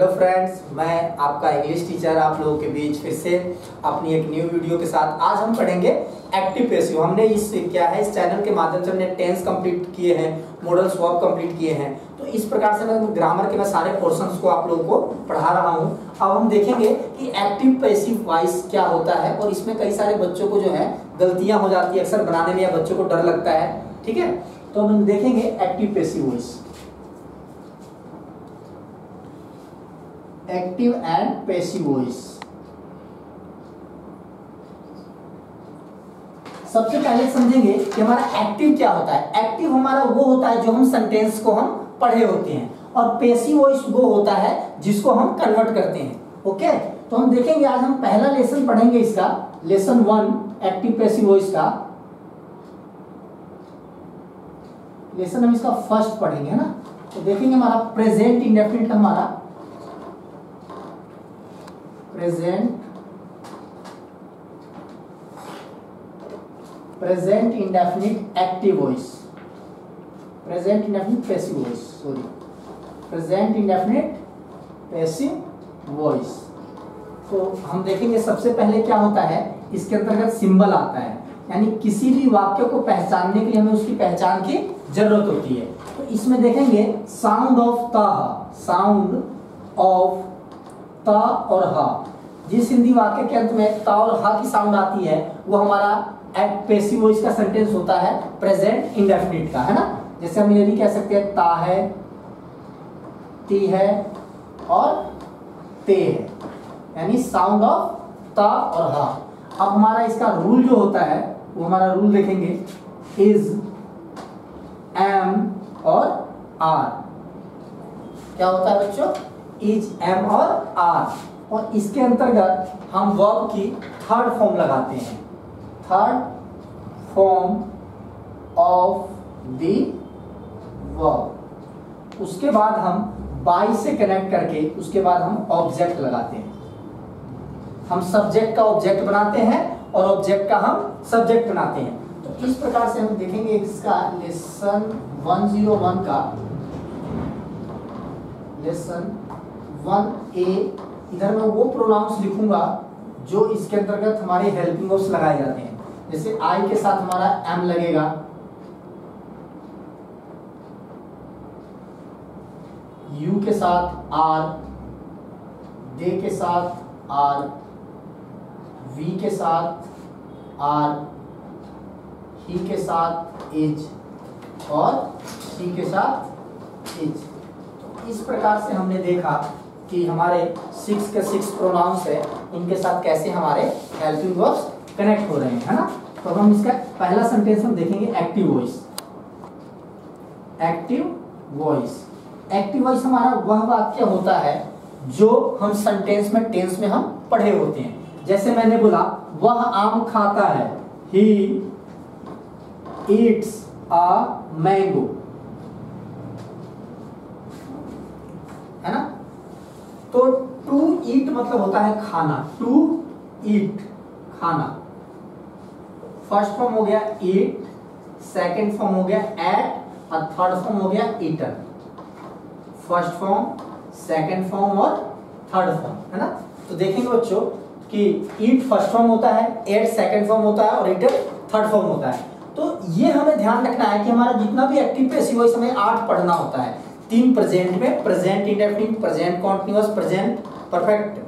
Hello friends, मैं आपका English teacher आप लोगों के बीच फिर से अपनी एक न्यू वीडियो के साथ आज हम पढ़ेंगे एक्टिव पैसिव। हमने इस चैनल के माध्यम से हमने टेंस कंप्लीट किए हैं, मॉडल्स वर्ब कंप्लीट किए हैं। तो इस प्रकार से मैं ग्रामर के मैं सारे पोर्शंस को आप लोगों को पढ़ा रहा हूं। अब हम देखेंगे कि एक्टिव पैसिव वॉइस क्या होता है और इसमें कई सारे बच्चों को जो है गलतियां हो जाती है अक्सर बनाने में या बच्चों को डर लगता है। ठीक है, तो हम देखेंगे active passive voice, active and passive voice. सबसे पहले समझेंगे कि हमारा एक्टिव क्या होता है। एक्टिव हमारा वो होता है जो हम सेंटेंस को हम पढ़े होते हैं, और पैसिव वॉइस वो होता है जिसको हम कन्वर्ट करते हैं। ओके, तो हम देखेंगे आज हम पहला लेसन पढ़ेंगे इसका, लेसन 1 एक्टिव पैसिव वॉइस का लेसन हम इसका फर्स्ट पढ़ेंगे, है ना। तो देखेंगे हमारा प्रेजेंट इंडेफिनिट का हमारा present indefinite active voice, present indefinite passive voice, sorry present indefinite passive voice. तो हम देखेंगे सबसे पहले क्या होता है, इसके अंतर्गत सिंबल आता है, यानी किसी भी वाक्य को पहचानने के लिए हमें उसकी पहचान की जरूरत होती है। तो इसमें देखेंगे साउंड ऑफ ता, साउंड ऑफ ता और हा। जिस हिंदी वाक्य के अंत में ता और हा की साउंड आती है वो हमारा पैसिव वॉइस का सेंटेंस होता है प्रेजेंट इंडेफिनिट का, है ना। जैसे हम ये भी कह सकते हैं ता है, ती है और ते है, यानी साउंड ऑफ ता और हा। अब हमारा इसका रूल जो होता है वो हमारा रूल देखेंगे इज, एम और आर। क्या होता है बच्चों, इज, एम और आर। और इसके अंतर्गत हम वर्ब की थर्ड फॉर्म लगाते हैं, third form of the verb. उसके बाद हम बाय से कनेक्ट करके उसके बाद हम ऑब्जेक्ट लगाते हैं। हम सब्जेक्ट का ऑब्जेक्ट बनाते हैं और ऑब्जेक्ट का हम सब्जेक्ट बनाते हैं। तो इस प्रकार से हम देखेंगे इसका लेसन 101 का लेसन 1A। इधर मैं वो प्रोनाउंस लिखूंगा जो इसके अंतर्गत हमारे हेल्पिंग वर्ब्स लगाए जाते हैं। जैसे आई के साथ हमारा एम लगेगा, यू के साथ आर, दे के साथ आर, वी के साथ आर, ही के साथ इज और शी के साथ इज। तो इस प्रकार से हमने देखा कि हमारे 6 के 6 प्रोनाउंस है, इनके साथ कैसे हमारे हेल्पिंग वर्ब्स कनेक्ट हो रहे हैं, है ना। तो हम इसका पहला सेंटेंस हम देखेंगे active voice. Active voice, active voice हमारा वह वाक्य होता है जो हम सेंटेंस में टेंस में हम पढ़े होते हैं। जैसे मैंने बोला वह आम खाता है, ही ईट्स अ मैंगो, है ना। तो टू ईट मतलब होता है खाना, टू ईट खाना। फर्स्ट फॉर्म हो गया ईट, सेकंड फॉर्म हो गया एट और थर्ड फॉर्म हो गया eaten. First form, second form और थर्ड फॉर्म, है ना। तो देखेंगे बच्चों कि ईट फर्स्ट फॉर्म होता है, एट सेकंड फॉर्म होता है और ईटन थर्ड फॉर्म होता है। तो ये हमें ध्यान रखना है कि हमारा जितना भी एक्टिव पैसिव वॉइस हमें 8 पढ़ना होता है। 3 प्रेजेंट में, present indefinite, present continuous, present perfect,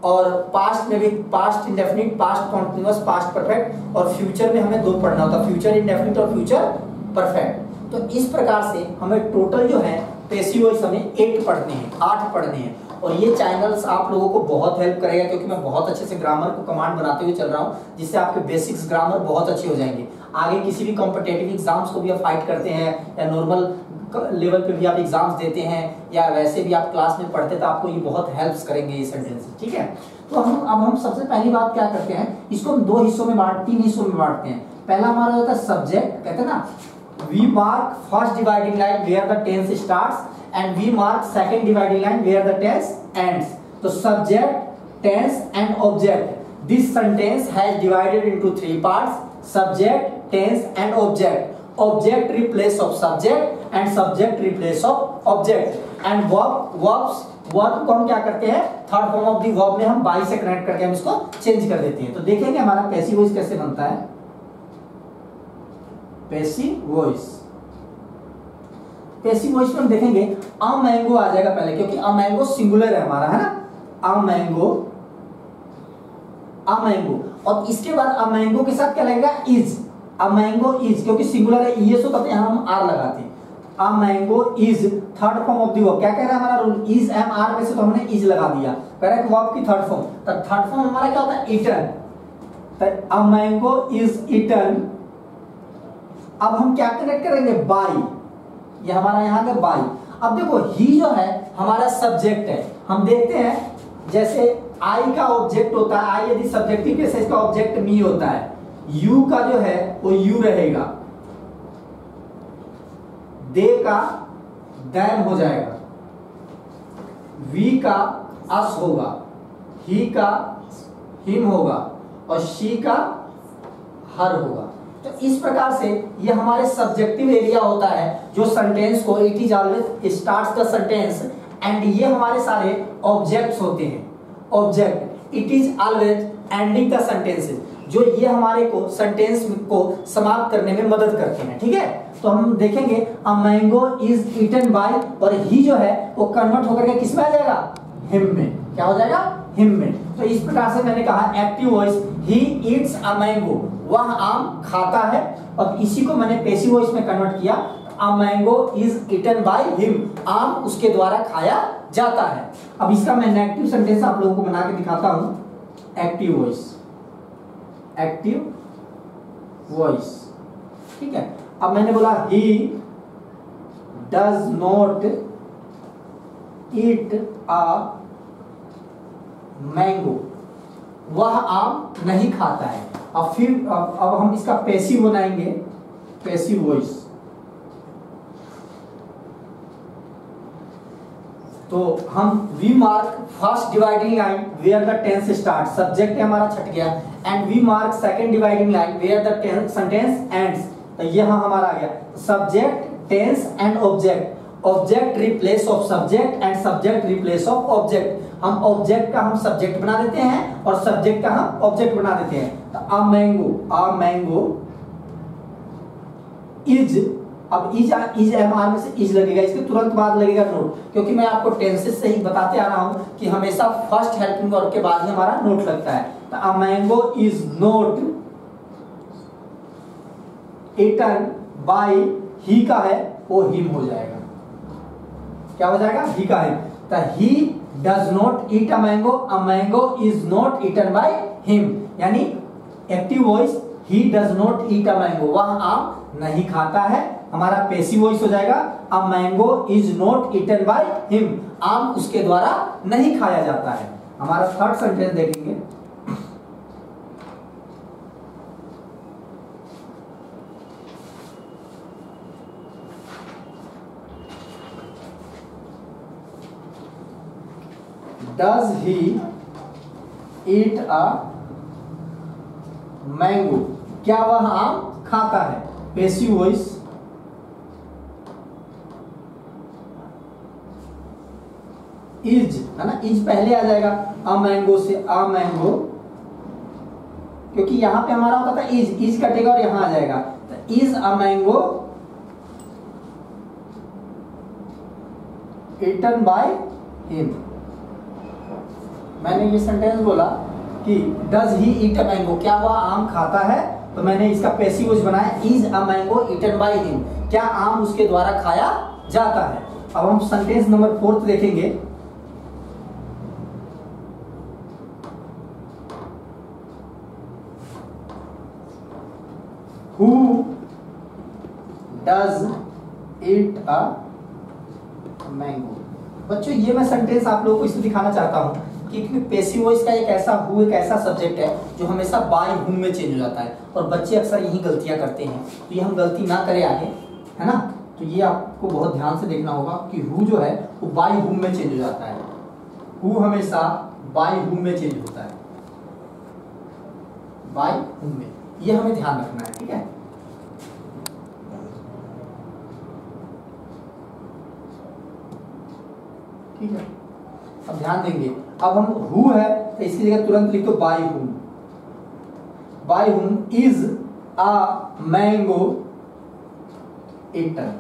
और पास्ट में भी past indefinite, past continuous, past perfect, और फ्यूचर में हमें 2 पढ़ना होता है, फ्यूचर इंडेफिनिट और फ्यूचर परफेक्ट। तो इस प्रकार से हमें टोटल जो है पैसिव वॉइस हमें 8 पढ़ने हैं, 8 पढ़ने हैं। और ये चैनल्स आप लोगों को बहुत हेल्प करेगा क्योंकि मैं बहुत अच्छे से ग्रामर को कमांड बनाते हुए चल रहा हूँ, जिससे आपके बेसिक्स ग्रामर बहुत अच्छे हो जाएंगे। आगे किसी भी कॉम्पिटेटिव एग्जाम्स को भी आप फाइट करते हैं या नॉर्मल लेवल पे भी आप एग्जाम्स देते हैं या वैसे भी आप क्लास में पढ़ते, तो आपको ये बहुत हेल्प्स करेंगे ये सेंटेंस, ठीक है। तो हम सबसे पहली बात क्या करते हैं, इसको हम 2 हिस्सों में 3 हिस्सों में बांटते हैं। पहला हमारा होता है सब्जेक्ट, कहते हैं ना we mark first dividing line where the tense starts and we mark second dividing line where the tense ends. तो subject, tense and object, this sentence has divided into 3 parts, subject, tense and object. Object replace of subject and subject replace of object, and verbs verb को हम क्या करते हैं, third form of the verb में हम by से connect करके हम इसको चेंज कर देते हैं। तो देखेंगे हमारा पैसिव वॉइस कैसे बनता है। पैसिव वॉइस, पैसिव वॉइस में हम देखेंगे अ मैंगो आ जाएगा पहले, क्योंकि अ मैंगो सिंगुलर है हमारा, है ना, अ मैंगो, अ मैंगो। और इसके बाद अ मैंगो के साथ क्या लगेगा, इज, अ मैंगो इज, क्योंकि सिंगुलर है ये तो यहां हम आर लगाते हैं। अ mango is third form of the verb, क्या कह रहा है हमारा रूल, इज एम आर में से तो हमने इज लगा दिया, कह रहा है वर्ब की थर्ड फॉर्म। तो थर्ड फॉर्म हमारा क्या होता है, ईटन। तो अ मैंगो इज ईटन। अब हम क्या कनेक्ट करेंगे, बाई, ये हमारा यहाँ का बाई। अब देखो ही जो है हमारा सब्जेक्ट है, हम देखते हैं जैसे आई का ऑब्जेक्ट होता है, आई यदि सब्जेक्टिव केस है, इसका ऑब्जेक्ट मी होता है, यू का जो है वो यू रहेगा, दे का दैन हो जाएगा, वी का अस होगा, ही का हिम होगा और शी का हर होगा। तो इस प्रकार से ये हमारे सब्जेक्टिव एरिया होता है जो सेंटेंस को, it is always starts the sentence, and ये हमारे सारे ऑब्जेक्ट्स होते हैं, object, it is always ending the sentences, जो ये हमारे को सेंटेंस को समाप्त करने में मदद करते हैं। ठीक है, तो हम देखेंगे a mango is eaten by, और ही जो है वो कन्वर्ट होकर के किस में आ जाएगा, हिम में, क्या हो जाएगा, हिम में। तो इस प्रकार से मैंने कहा active voice, he eats a mango, वह आम खाता है, और इसी को मैंने पैसिव वॉइस में कन्वर्ट किया, a mango is eaten by him, आम उसके द्वारा खाया जाता है। अब इसका मैं नेगेटिव सेंटेंस आप लोगों को बना के दिखाता हूं। एक्टिव वॉइस, एक्टिव वॉइस, ठीक है। अब मैंने बोला ही does not eat a mango, वह आम नहीं खाता है। अब फिर अब हम इसका पैसिव बनाएंगे, पैसिव वॉइस। तो हम we mark first dividing line where the tense start, subject हमारा छट गया, and we mark second dividing line where the sentence ends. तो यहां हमारा आ गया subject, tense and object, object replace of subject and subject replace of object. हम object का हम सब्जेक्ट बना देते हैं और सब्जेक्ट का हम ऑब्जेक्ट बना देते हैं। तो अ मैंगो इज, अब इज एम आर में से इज लगेगा, इसके तुरंत बाद लगेगा नोट, क्योंकि मैं आपको टेंसेस से ही बताते आ रहा हूं कि हमेशा फर्स्ट हेल्पिंग वर्ब के बाद ही हमारा नोट लगता है। तो a mango is not eaten by, he का है वो हिम हो जाएगा, क्या हो जाएगा, ही का है। तो he does not eat a mango is not eaten by him, यानी active voice he does not eat a mango, वह आम नहीं खाता है। हमारा पैसिव वॉइस हो जाएगा a mango is not eaten by him, आम उसके द्वारा नहीं खाया जाता है। हमारा थर्ड सेंटेंस देखेंगे, Does he eat a mango? क्या वह आम खाता है? पैसिव वॉइस, इज, है ना, इज पहले आ जाएगा अ मैंगो से, अ मैंगो, क्योंकि यहां पे हमारा होता था इज कटेगा और यहां आ जाएगा। तो is a mango eaten by him. मैंने ये सेंटेंस बोला कि does he eat a mango, क्या वह आम खाता है, तो मैंने इसका पैसिव वॉइस बनाया is a mango eaten by him, क्या आम उसके द्वारा खाया जाता है। अब हम सेंटेंस नंबर 4 देखेंगे। Who does eat a mango. बच्चों ये मैं सेंटेंस आप लोगों को इसलिए दिखाना चाहता हूं क्योंकि पैसिव वॉइस का एक ऐसा सब्जेक्ट है जो हमेशा बाय हुम में चेंज हो जाता है, और बच्चे अक्सर यही गलतियां करते हैं। तो ये हम गलती ना करें आगे, है ना। तो ये आपको बहुत ध्यान से देखना होगा कि हु जो है वो बाय हुम में चेंज हो जाता है, हु हमेशा बाय हुम में चेंज होता है, बाय हुम में, ये हमें ध्यान रखना है, ठीक है। ठीक है, अब ध्यान देंगे, अब हम हु है तो इसकी जगह तुरंत लिख दो by whom. By whom is a mango eaten.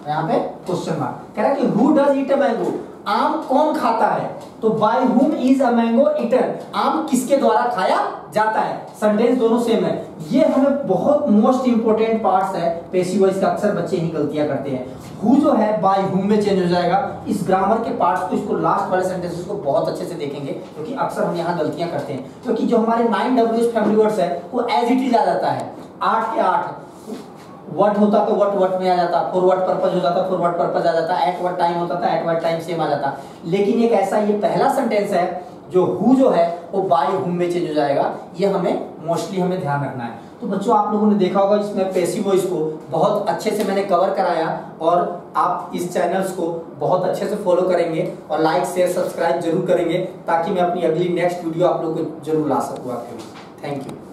यहाँ पे क्वेश्चन मार्क कह रहा है कि who does eat a mango, आम कौन खाता है, तो by whom is a mango eaten, आम किसके द्वारा खाया जाता है। सेंटेंस दोनों सेम है। ये हमें बहुत मोस्ट इंपोर्टेंट पार्ट्स है पैसिव वॉइस का, अक्सर बच्चे ही गलतियां करते हैं। हु जो है बाय हुम में चेंज हो जाएगा। इस ग्रामर के पार्ट्स को, इसको लास्ट वाले सेंटेंसेस को बहुत अच्छे से देखेंगे, क्योंकि अक्सर हम यहाँ गलतियां करते हैं। क्योंकि जो हमारे 9 फैमिली वर्ड्स है वो एज इट इज आ जाता है, 8 के 8। वट होता तो वट में आ जाता, फॉर वट पर्पज हो जाता, फॉर वट पर्पज आ जाता, एट वट टाइम होता था, एट वट टाइम सेम आ जाता। लेकिन एक ऐसा ये पहला सेंटेंस है जो हु जो है वो बाय हुम में चेंज हो जाएगा। ये हमें मोस्टली हमें ध्यान रखना है। तो बच्चों आप लोगों ने देखा होगा इसमें पैसिव वॉइस को बहुत अच्छे से मैंने कवर कराया, और आप इस चैनल्स को बहुत अच्छे से फॉलो करेंगे और लाइक शेयर सब्सक्राइब जरूर करेंगे, ताकि मैं अपनी अगली नेक्स्ट वीडियो आप लोगों को जरूर ला सकूँ आपके लिए। Thank you.